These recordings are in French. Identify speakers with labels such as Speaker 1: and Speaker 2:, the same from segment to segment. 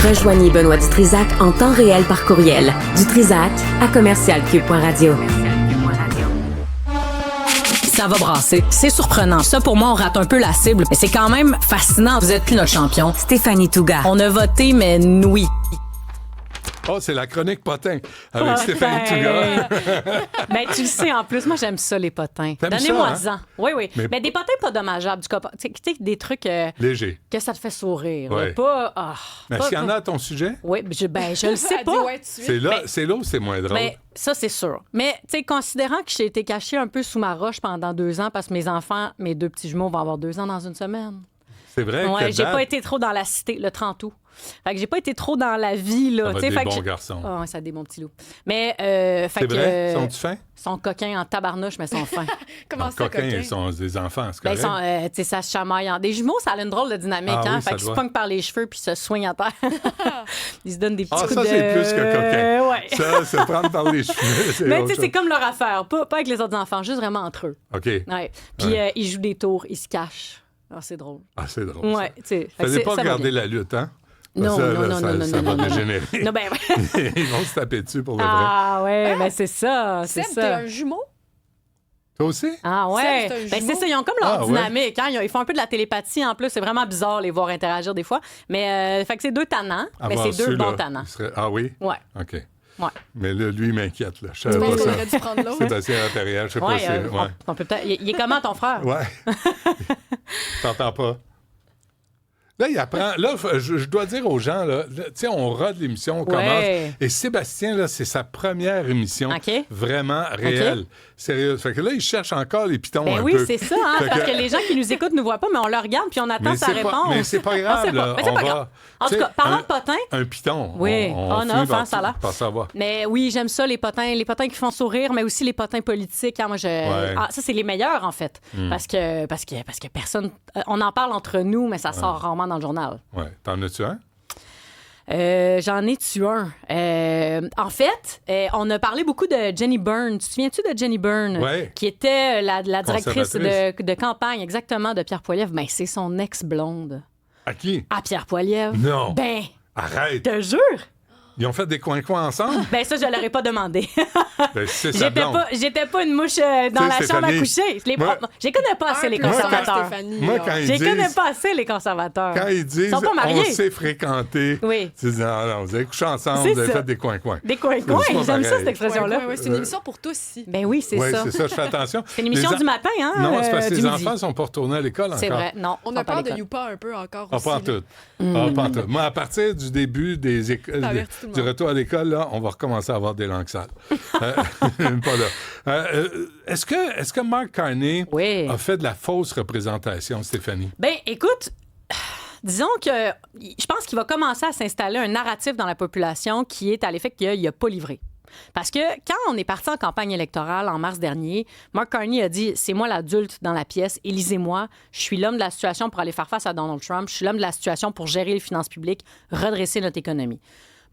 Speaker 1: Rejoignez Benoît Dutrisac en temps réel par courriel. dutrisac@commercialcube.radio.
Speaker 2: Ça va brasser. C'est surprenant. Ça, pour moi, on rate un peu la cible. Mais c'est quand même fascinant. Vous êtes plus notre champion.
Speaker 1: Stéphanie Touga.
Speaker 2: On a voté, mais oui.
Speaker 3: Oh, c'est la chronique potin avec Stéphanie Touga.
Speaker 2: Ben, tu le sais, en plus, moi, j'aime ça, les potins.
Speaker 3: T'aimes
Speaker 2: Donnez-moi
Speaker 3: ça,
Speaker 2: ça. Oui. Mais des potins pas dommageables. Tu sais, des trucs
Speaker 3: Léger.
Speaker 2: que ça te fait sourire.
Speaker 3: Ouais.
Speaker 2: Là. Pas...
Speaker 3: Mais est-ce qu'il y en a à ton sujet?
Speaker 2: Oui, je le sais
Speaker 4: Elle dit
Speaker 2: pas.
Speaker 4: ouais, tout de suite.
Speaker 3: C'est là ou c'est moins drôle?
Speaker 2: Mais ça, c'est sûr. Mais, tu sais, considérant que j'ai été cachée un peu sous ma roche pendant 2 ans parce que mes enfants, mes 2 petits jumeaux, vont avoir 2 ans dans une semaine.
Speaker 3: C'est vrai
Speaker 2: Ouais,
Speaker 3: que
Speaker 2: j'ai pas été trop dans la cité, le 30 août. Fait que j'ai pas été trop dans la vie, là.
Speaker 3: Ça va
Speaker 2: T'sais,
Speaker 3: des
Speaker 2: fait que
Speaker 3: bons
Speaker 2: j'ai-
Speaker 3: garçons.
Speaker 2: Ah, ouais, ça a des bons petits loups. Mais, fait
Speaker 3: C'est
Speaker 2: que.
Speaker 3: vrai? Sont-tu fins?
Speaker 2: Sont coquins en tabarnouche, mais sont fins.
Speaker 4: Comment
Speaker 3: Non,
Speaker 4: ça,
Speaker 3: coquins,
Speaker 4: coquin?
Speaker 3: ils sont des enfants, c'est
Speaker 2: Ben,
Speaker 3: correct.
Speaker 2: ils sont, tu sais, ça se chamaille. Des jumeaux, ça a une drôle de dynamique,
Speaker 3: Ah
Speaker 2: hein?
Speaker 3: oui,
Speaker 2: fait
Speaker 3: ça
Speaker 2: qu'ils se
Speaker 3: doit.
Speaker 2: pognent par les cheveux puis se soignent à terre. Ils se donnent des petits
Speaker 3: Ah,
Speaker 2: coups
Speaker 3: ça,
Speaker 2: de...
Speaker 3: c'est plus que coquin.
Speaker 2: Ouais.
Speaker 3: Ça, se prendre par les cheveux, c'est
Speaker 2: Mais
Speaker 3: autre
Speaker 2: tu sais, c'est
Speaker 3: chose.
Speaker 2: comme leur affaire. Pas avec les autres enfants, juste vraiment entre eux.
Speaker 3: OK.
Speaker 2: Ouais. Puis ils jouent des tours, ils se cachent. Ah, c'est drôle.
Speaker 3: Ah, c'est drôle.
Speaker 2: Ouais, tu sais. Fait que
Speaker 3: Fallait pas
Speaker 2: ça va
Speaker 3: regarder
Speaker 2: bien.
Speaker 3: la lutte, hein?
Speaker 2: Non,
Speaker 3: Ça,
Speaker 2: non,
Speaker 3: là,
Speaker 2: non,
Speaker 3: ça,
Speaker 2: non,
Speaker 3: ça
Speaker 2: non,
Speaker 3: va
Speaker 2: non,
Speaker 3: dégénérer.
Speaker 2: Non, ben ouais.
Speaker 3: Ils vont se taper dessus pour le vrai.
Speaker 2: Ah ouais, ben c'est ça, c'est
Speaker 4: Seb, t'es
Speaker 2: ça.
Speaker 4: un jumeau?
Speaker 3: Toi aussi?
Speaker 2: Ah ouais.
Speaker 4: Seb, c'est un
Speaker 2: Ben
Speaker 4: jumeau.
Speaker 2: c'est ça, ils ont comme leur
Speaker 3: Ah, ouais.
Speaker 2: dynamique. Hein? Ils font un peu de la télépathie en plus. C'est vraiment bizarre les voir interagir des fois. Mais fait que c'est 2 tannants, mais
Speaker 3: Avoir
Speaker 2: c'est 2
Speaker 3: su,
Speaker 2: bons
Speaker 3: là,
Speaker 2: tannants.
Speaker 3: il serait- Ah oui?
Speaker 2: Ouais.
Speaker 3: OK.
Speaker 2: Ouais.
Speaker 3: Mais là, lui, il m'inquiète, là. Je
Speaker 4: Je
Speaker 3: savais
Speaker 4: pense
Speaker 3: pas
Speaker 4: qu'on
Speaker 3: ça.
Speaker 4: aurait dû prendre l'autre.
Speaker 3: C'est assez impérial, je sais pas
Speaker 2: Ouais,
Speaker 3: si...
Speaker 2: on peut peut-être. Il est comment ton frère?
Speaker 3: Ouais. T'entends pas? Là, il apprend. Là, je dois dire aux gens, là, tu sais, on rode l'émission, on commence. Et Sébastien, là, c'est sa première émission
Speaker 2: OK.
Speaker 3: vraiment réelle. Sérieuse. Fait que là, il cherche encore les pitons
Speaker 2: Ben
Speaker 3: un
Speaker 2: oui,
Speaker 3: peu.
Speaker 2: c'est ça, hein,
Speaker 3: Fait
Speaker 2: parce que les gens qui nous écoutent ne nous voient pas, mais on le regarde puis on attend
Speaker 3: Mais
Speaker 2: sa
Speaker 3: c'est
Speaker 2: réponse.
Speaker 3: pas, mais c'est pas
Speaker 2: On
Speaker 3: grave,
Speaker 2: sait pas.
Speaker 3: là.
Speaker 2: Mais c'est
Speaker 3: On
Speaker 2: pas
Speaker 3: va-
Speaker 2: grave. En
Speaker 3: tu
Speaker 2: tout
Speaker 3: sais,
Speaker 2: cas, parlant de potins.
Speaker 3: Un piton.
Speaker 2: Oui.
Speaker 3: On
Speaker 2: Oh,
Speaker 3: finit
Speaker 2: neuf,
Speaker 3: par-
Speaker 2: hein, ça a l'air.
Speaker 3: par savoir.
Speaker 2: Mais oui, j'aime ça, les potins qui font sourire, mais aussi les potins politiques. Hein, moi,
Speaker 3: Ouais.
Speaker 2: ça, c'est les meilleurs, en fait. Parce que personne. On en parle entre nous, mais ça sort rarement dans le journal.
Speaker 3: Ouais. T'en as-tu un?
Speaker 2: J'en ai tué un. En fait, on a parlé beaucoup de Jenny Byrne. Tu te souviens-tu de Jenny Byrne?
Speaker 3: Ouais.
Speaker 2: Qui était la directrice
Speaker 3: Conservatrice.
Speaker 2: de campagne, exactement, de Pierre Poilievre. Ben, c'est son ex-blonde.
Speaker 3: À qui?
Speaker 2: À Pierre Poilievre.
Speaker 3: Non.
Speaker 2: Ben,
Speaker 3: Arrête.
Speaker 2: te jure.
Speaker 3: Ils ont fait des coins-coins ensemble?
Speaker 2: Ben, ça, je l'aurais pas demandé.
Speaker 3: Ben, c'est sa blonde.
Speaker 2: J'étais pas une mouche dans
Speaker 3: Tu
Speaker 2: la
Speaker 3: sais,
Speaker 2: chambre à
Speaker 3: Stéphanie,
Speaker 2: coucher. Je
Speaker 3: moi-
Speaker 2: connais pas assez les
Speaker 4: Un plus
Speaker 2: conservateurs.
Speaker 4: Stéphanie,
Speaker 3: Moi,
Speaker 4: là.
Speaker 3: quand ils
Speaker 2: Je les connais
Speaker 3: disent...
Speaker 2: pas assez, les conservateurs.
Speaker 3: Quand ils disent
Speaker 2: Ils sont pas mariés.
Speaker 3: on s'est fréquenté,
Speaker 2: Oui.
Speaker 3: tu dis non, vous avez couché ensemble,
Speaker 2: C'est
Speaker 3: vous avez
Speaker 2: ça.
Speaker 3: fait des coins-coins.
Speaker 2: Des coins-coins.
Speaker 3: C'est pas
Speaker 2: J'aime ça,
Speaker 3: pareil.
Speaker 2: cette expression-là.
Speaker 4: Ouais, c'est une émission pour tous ici.
Speaker 2: Ben oui, c'est
Speaker 3: Oui,
Speaker 2: ça.
Speaker 3: c'est ça, je fais attention.
Speaker 2: C'est une émission
Speaker 3: Les en-
Speaker 2: du matin, hein?
Speaker 3: Non, c'est parce que
Speaker 2: du
Speaker 3: les
Speaker 2: midi.
Speaker 3: enfants sont pas retournés à l'école encore.
Speaker 2: C'est vrai, non.
Speaker 4: On
Speaker 2: pas
Speaker 4: a peur de
Speaker 2: l'école.
Speaker 4: Youpa un peu encore
Speaker 3: Ah,
Speaker 4: aussi.
Speaker 3: pas en
Speaker 4: là.
Speaker 3: tout. Ah, pas en tout. Moi, à partir du début des écoles,
Speaker 4: T'avertis tout le
Speaker 3: du
Speaker 4: monde.
Speaker 3: retour à l'école, là, on va recommencer à avoir des langues sales. Pas là. Est-ce que Mark Carney
Speaker 2: Oui.
Speaker 3: a fait de la fausse représentation, Stéphanie?
Speaker 2: Ben, écoute, disons que je pense qu'il va commencer à s'installer un narratif dans la population qui est à l'effet qu'il n'a pas livré. Parce que quand on est parti en campagne électorale en mars dernier, Mark Carney a dit « C'est moi l'adulte dans la pièce, élisez-moi. Je suis l'homme de la situation pour aller faire face à Donald Trump. Je suis l'homme de la situation pour gérer les finances publiques, redresser notre économie. »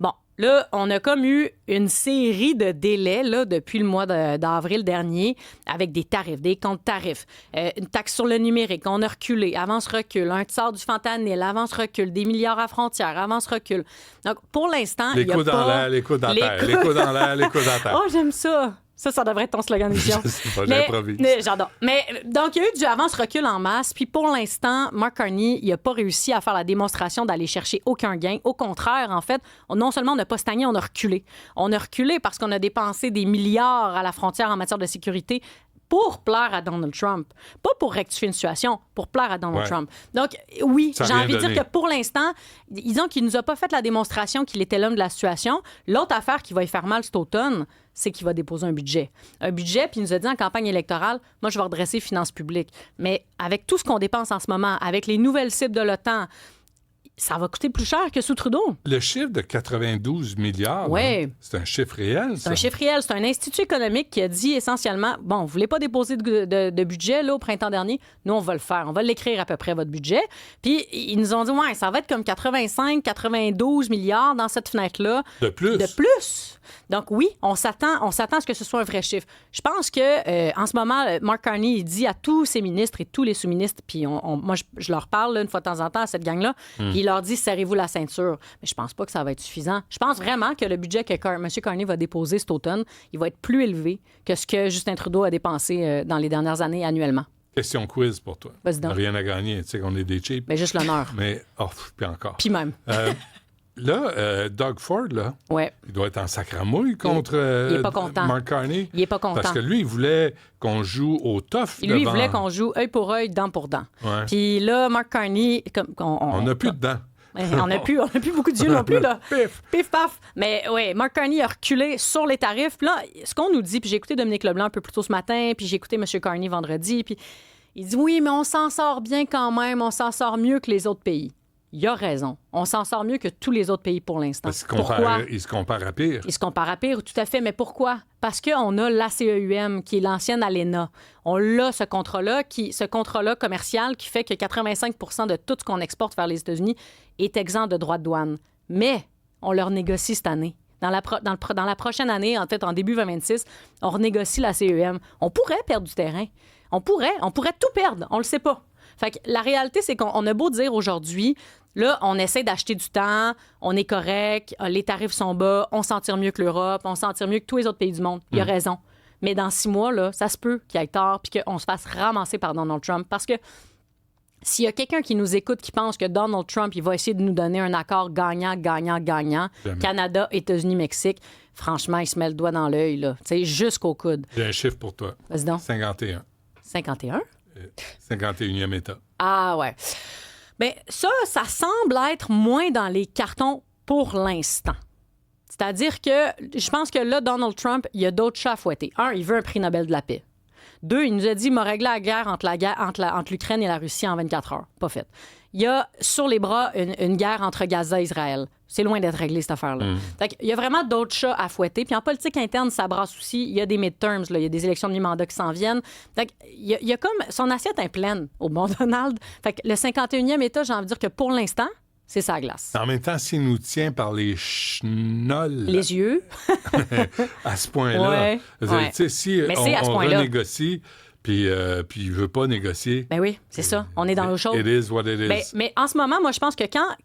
Speaker 2: Bon, là, on a comme eu une série de délais là, depuis le mois d'avril dernier avec des tarifs, des comptes tarifs, une taxe sur le numérique, on a reculé, avance-recul, un tiers du fentanyl, avance-recul, des milliards à frontières, avance-recul. Donc, pour l'instant,
Speaker 3: Les
Speaker 2: il y a
Speaker 3: coups dans
Speaker 2: pas...
Speaker 3: l'air, les coups dans
Speaker 2: Les
Speaker 3: terre,
Speaker 2: coups-
Speaker 3: les coups dans l'air, les coups dans terre.
Speaker 2: Oh, j'aime ça. Ça devrait être ton slogan d'émission.
Speaker 3: Je sais pas,
Speaker 2: Mais-
Speaker 3: j'improvise.
Speaker 2: J'adore. Mais donc, il y a eu du avance-recul en masse. Puis pour l'instant, Mark Carney, il n'a pas réussi à faire la démonstration d'aller chercher aucun gain. Au contraire, en fait, non seulement on n'a pas stagné, on a reculé. On a reculé parce qu'on a dépensé des milliards à la frontière en matière de sécurité pour plaire à Donald Trump. Pas pour rectifier une situation, pour plaire à Donald
Speaker 3: Ouais.
Speaker 2: Trump. Donc, oui,
Speaker 3: Ça a
Speaker 2: j'ai
Speaker 3: rien
Speaker 2: envie de dire
Speaker 3: donné.
Speaker 2: que pour l'instant, disons qu'il nous a pas fait la démonstration qu'il était l'homme de la situation. L'autre affaire qui va y faire mal cet automne, c'est qu'il va déposer un budget. Un budget, puis il nous a dit en campagne électorale, moi, je vais redresser les finances publiques. Mais avec tout ce qu'on dépense en ce moment, avec les nouvelles cibles de l'OTAN, ça va coûter plus cher que sous Trudeau.
Speaker 3: Le chiffre de 92 milliards,
Speaker 2: Ouais.
Speaker 3: là, c'est un chiffre réel,
Speaker 2: C'est
Speaker 3: ça.
Speaker 2: un chiffre réel. C'est un institut économique qui a dit essentiellement, bon, vous voulez pas déposer de budget là, au printemps dernier? Nous, on va le faire. On va l'écrire à peu près, votre budget. Puis, ils nous ont dit, ouais, ça va être comme 85, 92 milliards dans cette fenêtre-là.
Speaker 3: De plus.
Speaker 2: De plus. Donc oui, on s'attend à ce que ce soit un vrai chiffre. Je pense que en ce moment, Mark Carney il dit à tous ses ministres et tous les sous-ministres, puis moi je leur parle là, une fois de temps en temps à cette gang-là, puis il leur dit serrez-vous la ceinture. Mais je pense pas que ça va être suffisant. Je pense vraiment que le budget que M. Carney va déposer cet automne, il va être plus élevé que ce que Justin Trudeau a dépensé dans les dernières années annuellement.
Speaker 3: Question quiz pour toi.
Speaker 2: Vas-y donc.
Speaker 3: Rien à gagner, tu sais qu'on est des cheap.
Speaker 2: Mais juste l'honneur.
Speaker 3: Mais, puis encore.
Speaker 2: Puis même.
Speaker 3: Là, Doug Ford, là,
Speaker 2: ouais.
Speaker 3: il doit être en sacramouille contre
Speaker 2: il est pas content.
Speaker 3: Mark Carney.
Speaker 2: Il est pas content.
Speaker 3: Parce que lui, il voulait qu'on joue au tough.
Speaker 2: Lui, il voulait qu'on joue œil pour œil, dent pour dent.
Speaker 3: Ouais.
Speaker 2: Puis là, Mark Carney...
Speaker 3: On n'a plus de dents.
Speaker 2: On n'a plus beaucoup d'yeux non plus, là.
Speaker 3: Pif!
Speaker 2: Pif, paf! Mais oui, Mark Carney a reculé sur les tarifs. Puis là, ce qu'on nous dit, puis j'ai écouté Dominique Leblanc un peu plus tôt ce matin, puis j'ai écouté M. Carney vendredi, puis il dit oui, mais on s'en sort bien quand même, on s'en sort mieux que les autres pays. Il a raison. On s'en sort mieux que tous les autres pays pour l'instant.
Speaker 3: Pourquoi? Il se compare à pire.
Speaker 2: Il se compare à pire, tout à fait. Mais pourquoi? Parce qu'on a l'ACEUM, qui est l'ancienne ALENA. On a ce contrat-là commercial qui fait que 85 % de tout ce qu'on exporte vers les États-Unis est exempt de droits de douane. Mais on leur négocie cette année. Dans la prochaine année, en fait, en début 2026, on renégocie l'ACEUM. On pourrait perdre du terrain. On pourrait tout perdre. On le sait pas. Fait que la réalité, c'est qu'on a beau dire aujourd'hui, là, on essaie d'acheter du temps, on est correct, les tarifs sont bas, on s'en tire mieux que l'Europe, on s'en tire mieux que tous les autres pays du monde. Il a raison. Mais dans 6 mois, là, ça se peut qu'il y ait tort puis qu'on se fasse ramasser par Donald Trump. Parce que s'il y a quelqu'un qui nous écoute qui pense que Donald Trump, il va essayer de nous donner un accord gagnant, Canada, États-Unis, Mexique, franchement, il se met le doigt dans l'œil, là, tu sais, jusqu'au coude.
Speaker 3: J'ai un chiffre pour toi.
Speaker 2: Vas-y donc.
Speaker 3: 51.
Speaker 2: 51?
Speaker 3: 51e État.
Speaker 2: Ah ouais. Bien, ça semble être moins dans les cartons pour l'instant. C'est-à-dire que je pense que là, Donald Trump, il y a d'autres chats à fouetter. 1, il veut un prix Nobel de la paix. 2, il nous a dit qu'il m'a réglé la guerre entre l'Ukraine et la Russie en 24 heures. Pas fait. Il y a sur les bras une guerre entre Gaza et Israël. C'est loin d'être réglé, cette affaire-là. Fait il y a vraiment d'autres chats à fouetter. Puis en politique interne, ça brasse aussi. Il y a des midterms, là. Il y a des élections de mi-mandat qui s'en viennent. Fait il y a comme... Son assiette est pleine au bon Donald. Fait que le 51e État, j'ai envie de dire que pour l'instant, c'est sa glace.
Speaker 3: En même temps, s'il nous tient par les chenolles...
Speaker 2: Les yeux.
Speaker 3: à ce point-là.
Speaker 2: Ouais.
Speaker 3: Si on renégocie... Puis il veut pas négocier.
Speaker 2: Ben oui, c'est ça. On est dans l'eau chaude.
Speaker 3: It is what it is.
Speaker 2: Mais en ce moment, moi, je pense que quand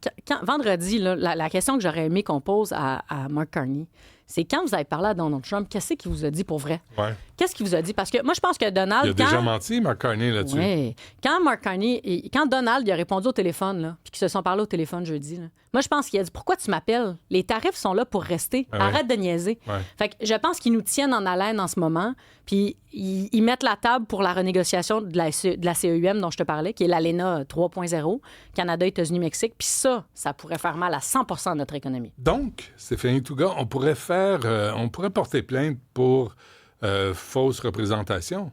Speaker 2: vendredi, là, la question que j'aurais aimé qu'on pose à Mark Carney, c'est quand vous avez parlé à Donald Trump, qu'est-ce qu'il vous a dit pour vrai?
Speaker 3: Ouais.
Speaker 2: Qu'est-ce qu'il vous a dit? Parce que moi, je pense que Donald...
Speaker 3: Il a déjà menti, Mark Carney, là-dessus.
Speaker 2: Oui. Quand Donald il a répondu au téléphone, là, puis qu'ils se sont parlé au téléphone jeudi, là, moi, je pense qu'il a dit « Pourquoi tu m'appelles? Les tarifs sont là pour rester. Arrête de niaiser.
Speaker 3: Ouais. »
Speaker 2: Fait que je pense qu'ils nous tiennent en haleine en ce moment, puis ils mettent la table pour la renégociation de la CEUM dont je te parlais, qui est l'ALENA 3.0, Canada, États-Unis, Mexique. Puis ça pourrait faire mal à 100% de notre économie.
Speaker 3: Donc, Stéphanie Touga, on pourrait porter plainte pour fausse représentation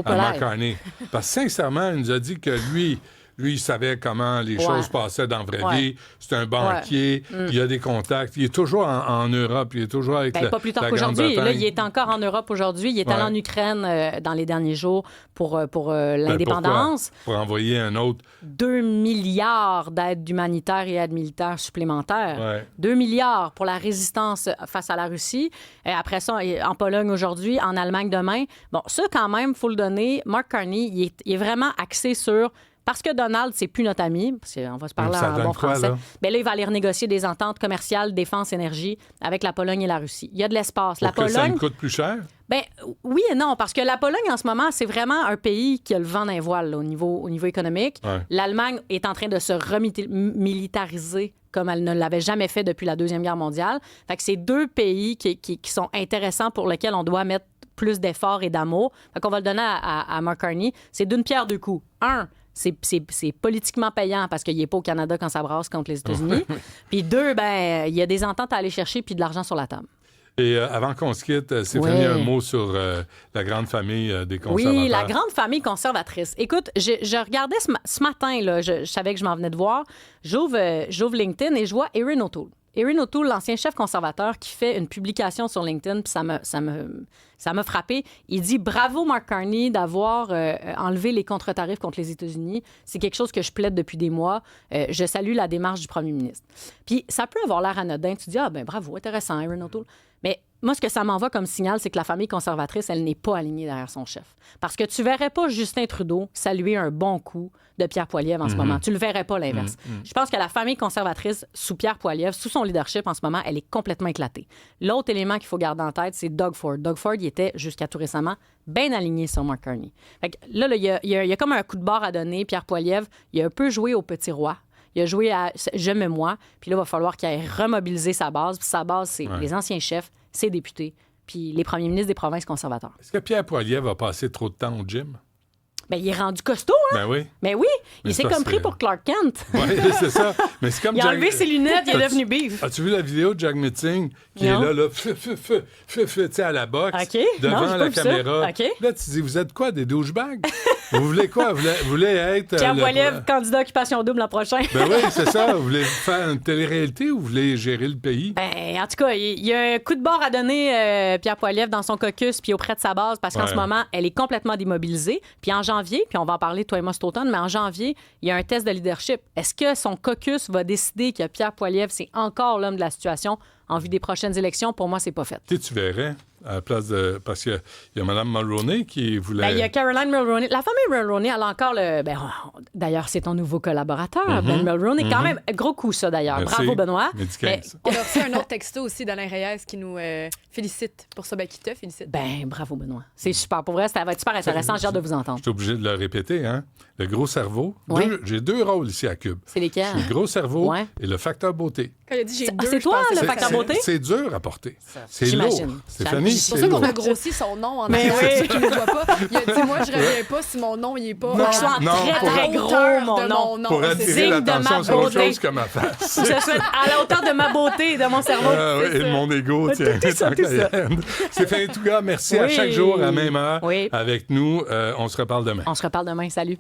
Speaker 3: à Mark Carney. Parce que sincèrement, il nous a dit que lui, il savait comment les choses passaient dans la vraie vie. C'est un banquier, il a des contacts. Il est toujours en Europe, il est toujours avec
Speaker 2: pas plus tard qu'aujourd'hui. Là, il est encore en Europe aujourd'hui. Il est allé en Ukraine dans les derniers jours pour l'indépendance.
Speaker 3: Pour envoyer un autre...
Speaker 2: 2 milliards d'aides humanitaires et aides militaires supplémentaires. 2 milliards pour la résistance face à la Russie. Et après ça, en Pologne aujourd'hui, en Allemagne demain. Bon, ça, quand même, il faut le donner. Mark Carney, il est vraiment axé sur... Parce que Donald, c'est plus notre ami, parce qu'on va se parler en bon français. Là, il va aller renégocier des ententes commerciales, défense, énergie avec la Pologne et la Russie. Il y a de l'espace.
Speaker 3: Pour que ça nous coûte plus cher?
Speaker 2: Ben oui et non, parce que la Pologne, en ce moment, c'est vraiment un pays qui a le vent dans les voiles là, au niveau économique. Ouais. L'Allemagne est en train de se remilitariser comme elle ne l'avait jamais fait depuis la Deuxième Guerre mondiale. Fait que c'est 2 pays qui sont intéressants pour lesquels on doit mettre plus d'efforts et d'amour. Fait qu'on va le donner à Mark Carney. C'est d'une pierre deux coups. 1, c'est politiquement payant parce qu'il n'est pas au Canada quand ça brasse contre les États-Unis. Puis 2, ben il y a des ententes à aller chercher puis de l'argent sur la table.
Speaker 3: Et avant qu'on se quitte, Stéphanie, un mot sur la grande famille des conservateurs.
Speaker 2: Oui, la grande famille conservatrice. Écoute, je regardais ce matin, là, je savais que je m'en venais de voir. J'ouvre LinkedIn et je vois Erin O'Toole. Erin O'Toole, l'ancien chef conservateur, qui fait une publication sur LinkedIn, puis ça m'a frappé. Il dit « Bravo, Mark Carney, d'avoir enlevé les contre-tarifs contre les États-Unis. C'est quelque chose que je plaide depuis des mois. Je salue la démarche du premier ministre. » Puis ça peut avoir l'air anodin. Tu dis « Ah, ben bravo, intéressant, Erin O'Toole. » Mais moi, ce que ça m'envoie comme signal, c'est que la famille conservatrice, elle n'est pas alignée derrière son chef. Parce que tu verrais pas Justin Trudeau saluer un bon coup de Pierre Poilievre en ce moment. Tu le verrais pas l'inverse. Je pense que la famille conservatrice, sous Pierre Poilievre, sous son leadership en ce moment, elle est complètement éclatée. L'autre élément qu'il faut garder en tête, c'est Doug Ford. Doug Ford, il était, jusqu'à tout récemment, bien aligné sur Mark Carney. Fait que là, il y a comme un coup de barre à donner. Pierre Poilievre, il a un peu joué au petit roi. Il a joué à « je me moi », puis là, il va falloir qu'il ait remobilisé sa base. Puis sa base, c'est les anciens chefs, ses députés, puis les premiers ministres des provinces conservateurs.
Speaker 3: Est-ce que Pierre Poilievre va passer trop de temps au gym?
Speaker 2: Bien, il est rendu costaud, hein?
Speaker 3: Ben oui.
Speaker 2: Mais oui, il s'est comme pris pour Clark Kent.
Speaker 3: Oui, c'est ça. Mais c'est comme
Speaker 2: il a enlevé ses lunettes, il est devenu beef.
Speaker 3: As-tu vu la vidéo de Jack Metzing qui est là, tu sais, à la boxe, devant la caméra? Là, tu dis, vous êtes quoi, des douchebags? Vous voulez quoi? Vous voulez être...
Speaker 2: Pierre Poilievre, candidat Occupation Double l'an prochain.
Speaker 3: Ben oui, c'est ça. Vous voulez faire une télé-réalité ou vous voulez gérer le pays?
Speaker 2: Ben, en tout cas, il y a un coup de barre à donner, Pierre Poilievre, dans son caucus puis auprès de sa base, parce qu'en ce moment, elle est complètement démobilisée. Puis en janvier, puis on va en parler, toi et moi, cet automne, mais en janvier, il y a un test de leadership. Est-ce que son caucus va décider que Pierre Poilievre, c'est encore l'homme de la situation en vue des prochaines élections? Pour moi, c'est pas fait.
Speaker 3: Tu verrais, à la place de... Parce qu'il y a Mme Mulroney qui voulait...
Speaker 2: Ben, il y a Caroline Mulroney. La famille Mulroney, elle a encore le... Ben, d'ailleurs, c'est ton nouveau collaborateur, Ben Mulroney. Quand même, gros coup, ça, d'ailleurs.
Speaker 3: Merci.
Speaker 2: Bravo, Benoît.
Speaker 3: Mais...
Speaker 4: On a reçu un autre texto aussi d'Alain Reyes qui nous félicite pour ça. Ben, qui te félicite.
Speaker 2: Ben, bravo, Benoît. C'est super. Pour vrai, ça va être super intéressant. J'ai hâte de vous entendre.
Speaker 3: Je suis obligé de le répéter, hein? Le gros cerveau.
Speaker 2: Ouais.
Speaker 3: J'ai 2 rôles ici à Cube.
Speaker 2: C'est lesquels?
Speaker 3: Je suis le gros cerveau et le facteur beauté.
Speaker 4: Quand il a dit j'ai deux,
Speaker 2: c'est toi, le facteur beauté?
Speaker 3: C'est dur à porter. C'est
Speaker 2: J'imagine.
Speaker 3: lourd. Stéphanie,
Speaker 4: C'est pour
Speaker 3: c'est
Speaker 4: ça qu'on
Speaker 3: lourd.
Speaker 4: a grossi son nom en
Speaker 2: Mais
Speaker 4: arrière,
Speaker 2: oui.
Speaker 4: ceux qui ne le voient pas. Il a dit, moi, je ne reviens pas si mon nom, il n'est pas...
Speaker 2: Faut qu'il soit
Speaker 3: Non,
Speaker 2: très,
Speaker 3: pour-
Speaker 2: très gros, mon nom.
Speaker 3: Pour
Speaker 4: C'est
Speaker 3: attirer
Speaker 2: digne de
Speaker 3: l'attention
Speaker 2: ma
Speaker 3: sur autre
Speaker 2: beauté.
Speaker 3: chose que ma face.
Speaker 2: Faut que ce soit à la hauteur de ma beauté et de mon cerveau.
Speaker 3: Ah oui, et de mon ego,
Speaker 2: Tout
Speaker 3: tiens.
Speaker 2: ça, tout ça.
Speaker 3: Stéphanie Touga, merci à
Speaker 2: Oui.
Speaker 3: chaque jour à la même heure
Speaker 2: Oui.
Speaker 3: avec nous. On se reparle demain.
Speaker 2: On se reparle demain. Salut.